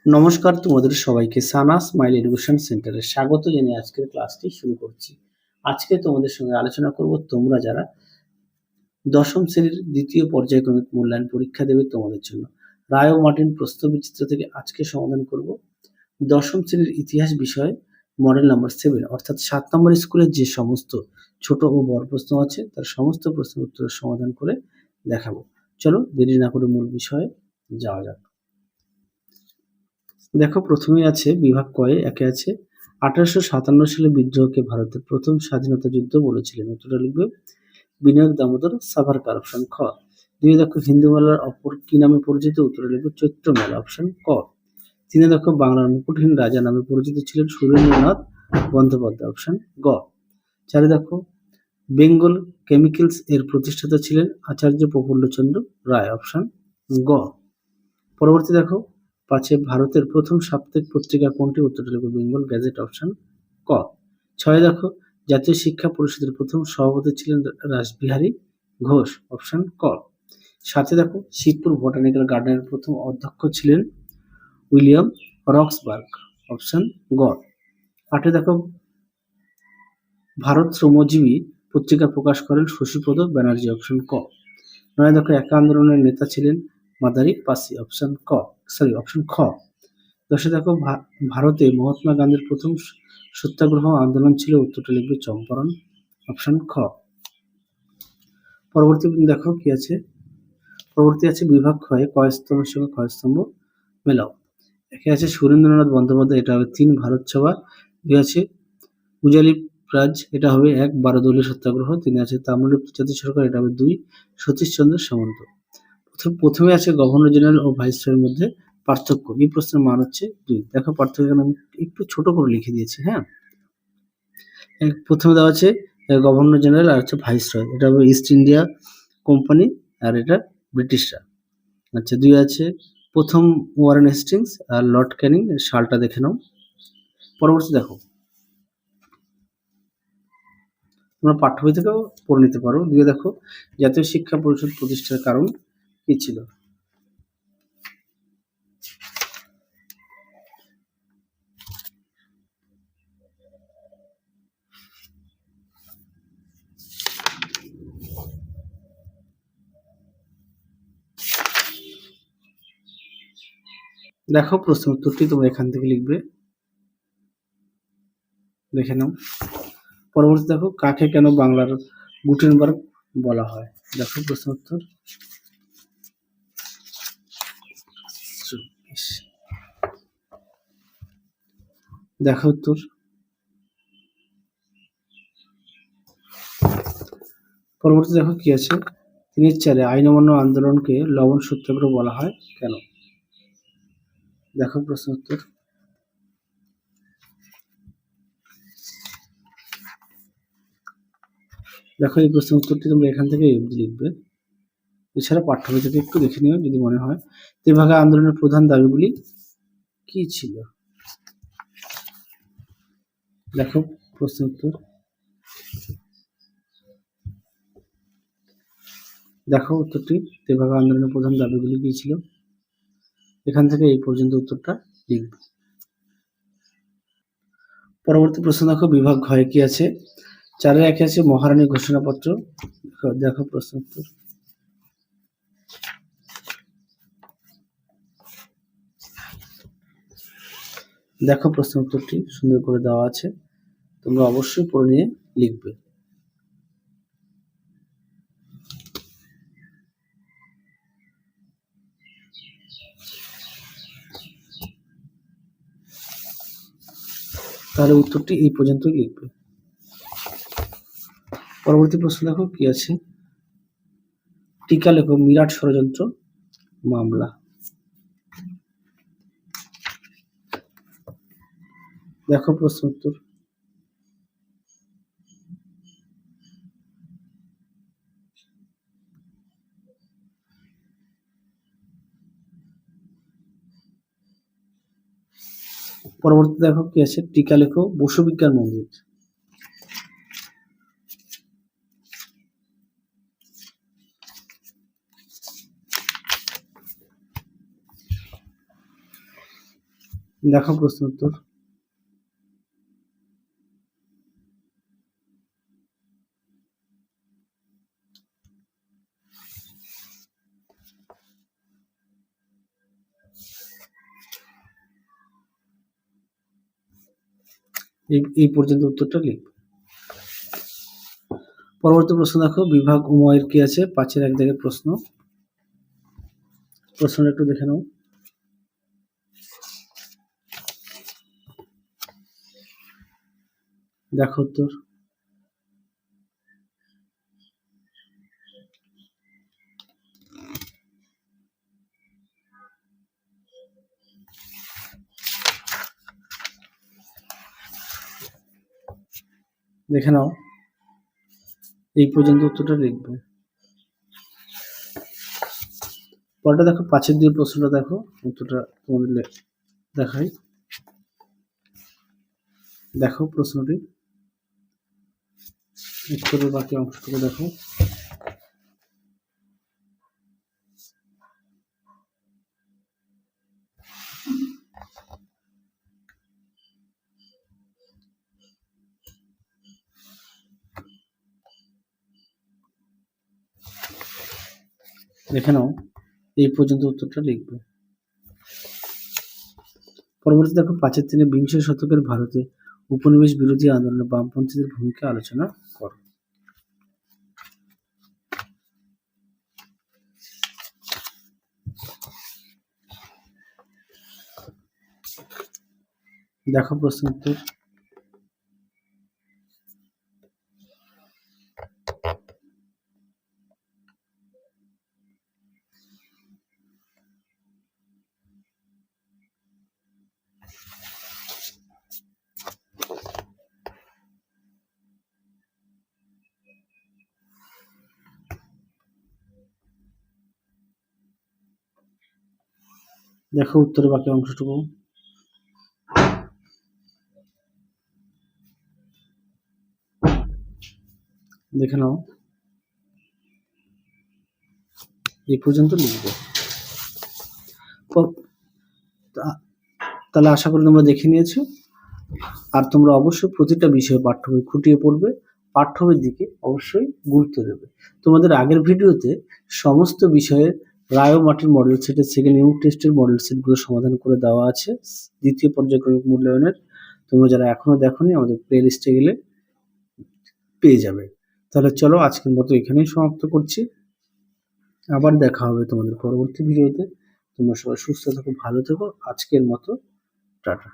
নমস্কার, তোমাদের সবাইকে সানা স্মাইল এডুকেশন সেন্টারে স্বাগত জানিয়ে আজকের ক্লাসটি শুরু করছি। আজকে তোমাদের সঙ্গে আলোচনা করব তোমরা যারা দশম শ্রেণীর দ্বিতীয় পর্যায়ক্রমিক মূল্যায়ন পরীক্ষা দেবে তোমাদের জন্য। রায় ও মার্টিন প্রশ্নবিচিত্র থেকে আজকে সমাধান করব দশম শ্রেণীর ইতিহাস বিষয়ে মডেল নাম্বার 7 অর্থাৎ 7 নম্বর স্কুলের যে সমস্ত ছোট ও বড় প্রশ্ন আছে তার সমস্ত প্রশ্নের উত্তরের সমাধান করে দেখাবো। চলো দেরি না করে মূল বিষয়ে যাওয়া যাক। দেখো, প্রথমেই আছে বিভাগ কয়ে একে আছে 1857 সালে বিদ্রোহকে ভারতের প্রথম স্বাধীনতা যুদ্ধ বলেছিলেন। উত্তরটা লিখবে বিনায়ক দামোদর সাভারকার, অপশন খ। দুই দেখো হিন্দু মেলার অপর কি নামে পরিচিত? উত্তরে লিখবে চৈত্র মেলা, অপশন ক। তিনে দেখো বাংলার মুকুটহীন রাজা নামে পরিচিত ছিলেন সুরেন্দ্রনাথ বন্দ্যোপাধ্যায়, অপশন গ। চারে দেখো বেঙ্গল কেমিক্যালস এর প্রতিষ্ঠাতা ছিলেন আচার্য প্রফুল্লচন্দ্র রায়, অপশন গ। পরবর্তী দেখো পাঁচে ভারতের প্রথম সাপ্তাহিক পত্রিকা কোনটি? উত্তরটা লিখবে বেঙ্গল গ্যাজেট, অপশন ক। ছয় দেখো জাতীয় শিক্ষা পরিষদের প্রথম সভাপতি ছিলেন রাসবিহারী ঘোষ, অপশন ক। সাথে দেখো শিবপুর বোটানিক্যাল গার্ডেনের প্রথম অধ্যক্ষ ছিলেন উইলিয়াম রক্সবার্গ, অপশন গ। আটে দেখো ভারত শ্রমজীবী পত্রিকা প্রকাশ করেন শশীপদ ব্যানার্জি, অপশন ক। নয় দেখো একা আন্দোলনের নেতা ছিলেন মাদারি পাসি, অপশন খ। দশে দেখো ভারতে মহাত্মা গান্ধীর প্রথম সত্যাগ্রহ আন্দোলন ছিল। উত্তরটা লিখবে চম্পারণ, অপশন খ। পরবর্তী দেখো কি আছে, পরবর্তী আছে বিভাগ ক্ষয়ে কয় স্তম্ভের সঙ্গে ক্ষয় স্তম্ভ মেলাও। একে আছে সুরেন্দ্রনাথ বন্দ্যোপাধ্যায়, এটা হবে 3 ভারত সভা। দুই আছে উজালি রাজ, এটা হবে 1 12 দলীয় সত্যাগ্রহ। 3 আছে তাম্রলিপ্ত জাতীয় সরকার, এটা হবে 2 সতীশচন্দ্র সামন্ত। প্রথমে আছে গভর্নর জেনারেল ও ভাইসরয়ের মধ্যে পার্থক্য। এই প্রশ্নের মান হচ্ছে 2। দেখো পার্থক্য আমি একটু ছোট করে লিখে দিয়েছি। হ্যাঁ, প্রথমে দেওয়া আছে গভর্নর জেনারেল আর হচ্ছে ভাইসরয়, এটা হবে ইস্ট ইন্ডিয়া কোম্পানি আর এটা ব্রিটিশরা। আচ্ছা, 2 আছে প্রথম ওয়ারেন হেস্টিংস আর লর্ড ক্যানিং, এর সালটা দেখে নাও। পরবর্তী দেখো তোমরা পাঠ্য বই থেকেও পড়ে নিতে পারো। 2 দেখো জাতীয় শিক্ষা পরিষদ প্রতিষ্ঠার কারণ কি ছিল? দেখো প্রশ্ন উত্তরটি তোমরা এখান থেকে লিখবে, দেখে নাও। পরবর্তী দেখো কাকে কেন বাংলার গুটেনবার্গ বলা হয়? দেখো প্রশ্ন উত্তর। দেখো উত্তর। পরবর্তী দেখো কি আছে, 3 আইন অমান্য আন্দোলনকে লবণ সত্যাগ্রহ বলা হয় কেন? দেখো প্রশ্ন উত্তর। দেখো এই প্রশ্ন উত্তরটি তোমরা এখান থেকে লিখবে। এছাড়া পাঠ্য বই থেকে একটু দেখে নিও যদি মনে হয়। তেভাগা আন্দোলনের প্রধান দাবিগুলি কি ছিল? দেখো প্রশ্ন উত্তর। দেখো উত্তরটি, তেভাগা আন্দোলনের প্রধান দাবিগুলি কি ছিল? এখান থেকে এই পর্যন্ত উত্তরটা লিখবে। পরবর্তী প্রশ্ন দেখো বিভাগ ঘয়ে কি আছে? 4 একে আছে মহারানী ঘোষণাপত্র। দেখো প্রশ্ন উত্তর। দেখো প্রশ্ন উত্তরটি সুন্দর করে দেওয়া আছে, তোমরা অবশ্যই পড়ে নিয়ে লিখবে। তাহলে উত্তরটি এই পর্যন্তই লিখবে। পরবর্তী প্রশ্ন দেখো কি আছে, টিকা লেখো মিরাট ষড়যন্ত্র মামলা। দেখো প্রশ্ন উত্তর। পরবর্তী দেখো কি আছে, টিকা লেখো বসু বিজ্ঞান মন্দির। দেখো প্রশ্ন উত্তর। এই পর্যন্ত উত্তরটা লিখবে। পরবর্তী প্রশ্ন দেখো, বিভাগ উময়ের কি আছে? 5-এর 1 দাগের প্রশ্ন। প্রশ্নটা একটু দেখে নাও। দেখো উত্তর। দেখে নাও, এই পর্যন্ত উত্তরটা লিখবে। পরটা দেখো, 5-এর 2 প্রশ্নটা দেখো, উত্তরটা তোমাদের দেখাই। দেখো প্রশ্নটি, উত্তরের বাকি অংশটুকু দেখো। দেখে নাও, এই পর্যন্ত উত্তরটা লিখবে। পরবর্তী দেখো, 5-এর 3 বিংশ শতকের ভারতে উপনিবেশ বিরোধী আন্দোলনে বামপন্থীদের ভূমিকা আলোচনা করো। দেখো প্রশ্ন উত্তর। দেখো উত্তরের বাকি অংশটুকু। দেখে নাও, এই পর্যন্ত লিখবে। তাহলে আশা করি তোমরা দেখে নিয়েছো। আর তোমরা অবশ্যই প্রতিটা বিষয়ে পাঠ্য বই খুঁটিয়ে পড়বে, পাঠ্য বইয়ের দিকে অবশ্যই গুরুত্ব দেবে। তোমাদের আগের ভিডিওতে সমস্ত বিষয়ের রায় ও মার্টিন মডেল সেটের সেকেন্ড ইউনিট টেস্টের মডেল সেটগুলো সমাধান করে দেওয়া আছে দ্বিতীয় পর্যায়ক্রমিক মূল্যায়নের। তোমরা যারা এখনো দেখোনি, আমাদের প্লে লিস্টে গেলে পেয়ে যাবে। তাহলে চলো, আজকের মতো এখানেই সমাপ্ত করছি। আবার দেখা হবে তোমাদের পরবর্তী ভিডিওতে। তোমরা সবাই সুস্থ থাকো, ভালো থেকো। আজকের মতো টাটা।